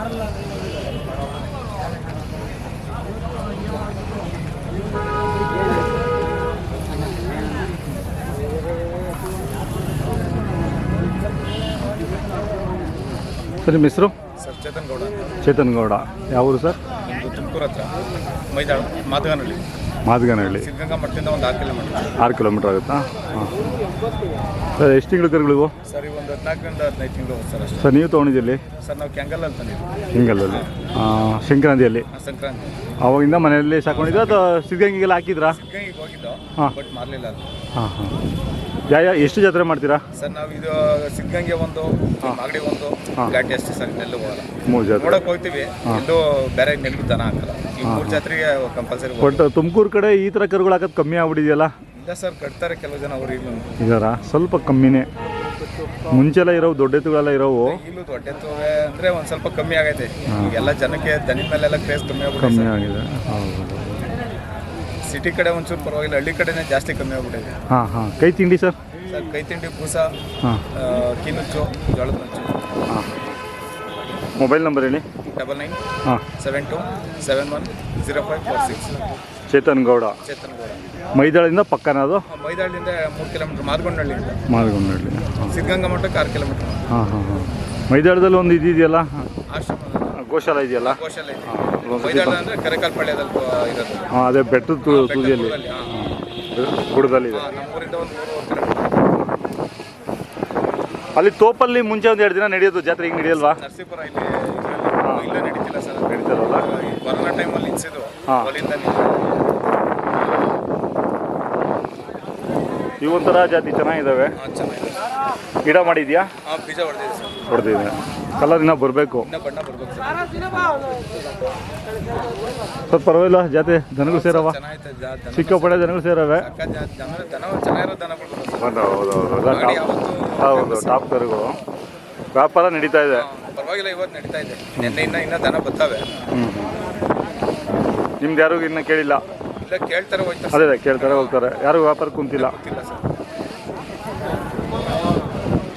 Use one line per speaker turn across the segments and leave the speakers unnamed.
Sir ನಿಮ್ಮ ಹೆಸರು?
Sir Chetan Gowda.
Chetan Gowda. ಯಾವ ಊರು ಸರ್?
ತುಮಕೂರು ಹತ್ರ ಮೈದಾಳ ಮಾದಗನಹಳ್ಳಿ.
ಮಾದಗನಹಳ್ಳಿ.
ಸಿದ್ಧಗಂಗಾ ಮಠದಿಂದ ಒಂದು 6 ಕಿಲೋಮೀಟರ್.
6 ಕಿಲೋಮೀಟರ್ ಆಗುತ್ತಾ? ಹಾಂ ಸರ್. ಎಷ್ಟು ತಿಂಗಳು ಕರುಗಳಿವು?
ಸರ್ ಈಗ ಒಂದು 14ರಿಂದ 15 ತಿಂಗಳು ಸರ್ ಅಷ್ಟೇ.
ಸರ್ ನೀವು ತೊಗೊಂಡಿದ್ದಲ್ಲಿ?
ಸರ್ ನಾವು ಕ್ಯಾಂಗಲಲ್ಲಿ ತಂದಿದ್ದೀವಿ.
ಹಿಂಗಲ್ಲಲ್ಲಿ ಸಂಕ್ರಾಂತಿಯಲ್ಲಿ.
ಸಂಕ್ರಾಂತಿ
ಅವಾಗಿಂದ ಮನೆಯಲ್ಲಿ ಸಾಕೊಂಡಿದ್ದು ಅಥವಾ ಸಿದ್ಧಗಂಗೆಗೆಲ್ಲ ಹಾಕಿದ್ರಾ?
ಸಿದ್ಧಗಂಗೆಗೆ ಹೋಗಿದ್ದು, ಬಟ್ ಮಾರಲಿಲ್ಲ ಅದು.
ಹಾಂ ಹಾಂ. ಎಷ್ಟು ಜಾತ್ರೆ ಮಾಡ್ತೀರಾ
ಸರ್? ನಾವು ಇದು ಸಿದ್ಧಗಂಗೆ ಒಂದು, ಮಾಗಡಿ ಒಂದು, ಘಾಟಿ ಅಷ್ಟೇ ಸರ್. ಇನ್ನೆಲ್ಲೂ ಹೋಗಲ್ಲ.
3 ಜಾತ್ರೆ
ನೋಡಕ್ಕೆ ಹೋಗ್ತೀವಿ, ಎಲ್ಲೂ ಬೇರೆ ನೆಲ್ಲು ದನ ಹಾಕಲ್ಲ. ಈ 3 ಜಾತ್ರೆಗೆ ಕಂಪಲ್ಸರಿ.
ಬಟ್ ತುಮಕೂರು ಕಡೆ ಈ ಥರ ಕರುಗಳು ಹಾಕೋದು ಕಮ್ಮಿ ಆಗ್ಬಿಟ್ಟಿದೆಯಲ್ಲ?
ಇಲ್ಲ ಸರ್, ಕಟ್ತಾರೆ ಕೆಲವು ಜನ. ಅವರು ಇಲ್ಲೂ
ಇದಾರ ಸ್ವಲ್ಪ ಕಮ್ಮಿನೇ. ಮುಂಚೆಲ್ಲ ಇರೋವು ದೊಡ್ಡ ಎತ್ತುಗಳೆಲ್ಲ ಇರೋವು
ಇಲ್ಲೂ ದೊಡ್ಡ ಎತ್ತುವೆ ಅಂದರೆ ಒಂದು ಸ್ವಲ್ಪ ಕಮ್ಮಿ ಆಗೈತೆ. ಈಗೆಲ್ಲ ಜನಕ್ಕೆ ದನಿ ಮೇಲೆಲ್ಲ ಕ್ರೇಜ್ ಕಮ್ಮಿ
ಆಗಿದೆ. ಹೌದು.
ಸಿಟಿ ಕಡೆ ಒಂಚೂರು ಪರವಾಗಿಲ್ಲ, ಹಳ್ಳಿ ಕಡೆನೇ ಜಾಸ್ತಿ ಕಮ್ಮಿ ಆಗ್ಬಿಟ್ಟಿದೆ.
ಹಾಂ ಹಾಂ. ಕೈ ತಿಂಡಿ ಸರ್?
ಸರ್ ಕೈ ತಿಂಡಿ, ಬೂಸ, ಕಿನುಚ್ಚು, ಜೋಳದ ನುಚ್ಚು.
ಹಾಂ. ಮೊಬೈಲ್ ನಂಬರ್ ಹೇಳಿ.
9972710546.
ಚೇತನ್ ಗೌಡ.
ಚೇತನ್ ಗೌಡ.
ಮೈದಾಳಿಂದ ಪಕ್ಕನ ಅದು?
ಮೈದಾಳಿಂದ 3 ಕಿಲೋಮೀಟರ್. ಮಾದಗೊಂಡಹಳ್ಳಿಯಿಂದ.
ಮಾದಗೊಂಡಹಳ್ಳಿ.
ಸಿದ್ಧಗಂಗಾ ಮಠಕ್ಕೆ 6 ಕಿಲೋಮೀಟರ್.
ಹಾಂ ಹಾಂ ಹಾಂ. ಮೈದಾಳದಲ್ಲಿ ಒಂದು ಇದೆಯಲ್ಲ,
ಆಶ್ರಮ,
ಗೋಶಾಲ ಇದೆಯಲ್ಲ?
ಗೋಶಾಲೆ ಇದೆ. ಮೈದಾಳ ಅಂದರೆ ಕರೆಕಾಲ್ಪಾಳ್ಯದಲ್ಲಿ ಇರೋದು.
ಹಾಂ, ಅದೇ ಬೆಟ್ಟದ ತುದಿಯಲ್ಲಿ ಗುಡದಲ್ಲಿದೆ.
ನಮ್ಮೂರಿಂದ ಒಂದು 3 ಕಿಲೋಮೀಟರ್.
ಅಲ್ಲಿ ತೋಪಲ್ಲಿ ಮುಂಚೆ ಒಂದು 2 ದಿನ ನಡೆಯೋದು ಜಾತ್ರೆ, ಈಗ ನಡೆಯಲ್ವಾ?
ನರಸೀಪುರ ಇಲ್ಲೇ ನಡೀತಿಲ್ಲ ಸರ್.
ನಡೀತಾರಲ್ಲ,
ಈ ಕೊರೋನಾ ಟೈಮಲ್ಲಿ ನಿಲ್ಸಿದ್ದು. ಅಲ್ಲಿಂದ
ಇವೊಂಥರ ಜಾತಿ ಚೆನ್ನಾಗಿದ್ದಾವೆ.
ಚೆನ್ನಾಗಿದೆ.
ಗಿಡ ಮಾಡಿದ್ಯಾ?
ಬೀಜ ಹೊಡೆದಿದೆ ಸರ್.
ಹೊಡೆದಿದೆ. ಕಲರ್ ಇನ್ನೂ ಬರಬೇಕು.
ಇನ್ನೂ ಬಣ್ಣ ಬರ್ಬೇಕು ಸರ್.
ಸ್ವಲ್ಪ ಪರವಾಗಿಲ್ಲ ಜಾತಿ. ದನಗಳು ಸೇರವ?
ಚೆನ್ನಾಗೈತೆ.
ಸಿಕ್ಕಾಪಟ್ಟೆ ದನಗಳು ಸೇರವೆ.
ದನ ಚೆನ್ನಾಗಿರೋ ದನಗಳು ಬರುತ್ತೆ.
ಹೌದು, ಟಾಪ್ ಕರುಗಳು. ವ್ಯಾಪಾರ ನಡೀತಾ ಇದೆ.
ಪರವಾಗಿಲ್ಲ, ಇವತ್ತು ನಡೀತಾ ಇದೆ. ಇನ್ನೂ ದನ ಬರ್ತವೆ.
ನಿಮ್ದು ಯಾರಿಗೂ ಇನ್ನೂ ಕೇಳಿಲ್ಲ?
ಇಲ್ಲ, ಕೇಳ್ತಾರೆ ಹೋಗ್ತಾರೆ.
ಅದೇ ಕೇಳ್ತಾರೆ ಹೋಗ್ತಾರೆ. ಯಾರು ವ್ಯಾಪಾರ ಕುಂತಿಲ್ಲ.
ಸರ್.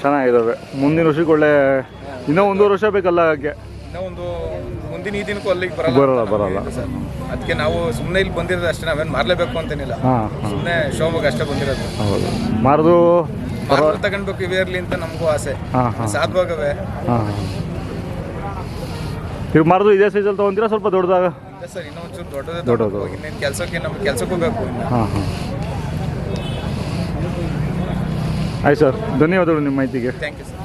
ಚೆನ್ನಾಗಿದ್ದಾವೆ. ಮುಂದಿನ ವರ್ಷಕ್ಕೆ ಒಳ್ಳೆ ಇನ್ನೂ 1.5 ವರ್ಷ ಬೇಕಲ್ಲ ಹಾಗೆ.
ಇನ್ನೂ ಒಂದು ಮುಂದಿನ ಈ ದಿನಕ್ಕೂ ಅಲ್ಲಿಗೆ
ಬರಲ್ಲ
ಸರ್. ಅದಕ್ಕೆ ನಾವು ಸುಮ್ಮನೆ ಇಲ್ಲಿ ಬಂದಿರೋದು ಅಷ್ಟೇ. ನಾವೇನು ಮಾರಲೇಬೇಕು ಅಂತೇನಿಲ್ಲ. ಸುಮ್ಮನೆ ಶೋಭಾಗ ಅಷ್ಟೇ ಬಂದಿರೋದು.
ಹೌದು. ಮಾರದು
ತಗೊಂಡ್ಬೇಕು ಇವೇರ್ಲಿ ಅಂತ ನಮಗೂ ಆಸೆ. ಸಾಧುವಾಗವೆ.
ನೀವು ಮಾರದು ಇದೇ ಸೈಜಲ್ಲಿ ತೊಗೊಂತೀರಾ ಸ್ವಲ್ಪ ದೊಡ್ಡದಾಗ?
ಇಲ್ಲ ಸರ್, ಇನ್ನೂ ಒಂಚೂರು ದೊಡ್ಡದು. ಇನ್ನೇನು ಕೆಲಸಕ್ಕೆ ನಮ್ಗೆ ಕೆಲಸಕ್ಕೂ ಬೇಕು.
ಹಾಂ ಹಾಂ. ಆಯ್ತು ಸರ್, ಧನ್ಯವಾದಗಳು ನಿಮ್ಮ ಮಾಹಿತಿಗೆ.
Thank you sir.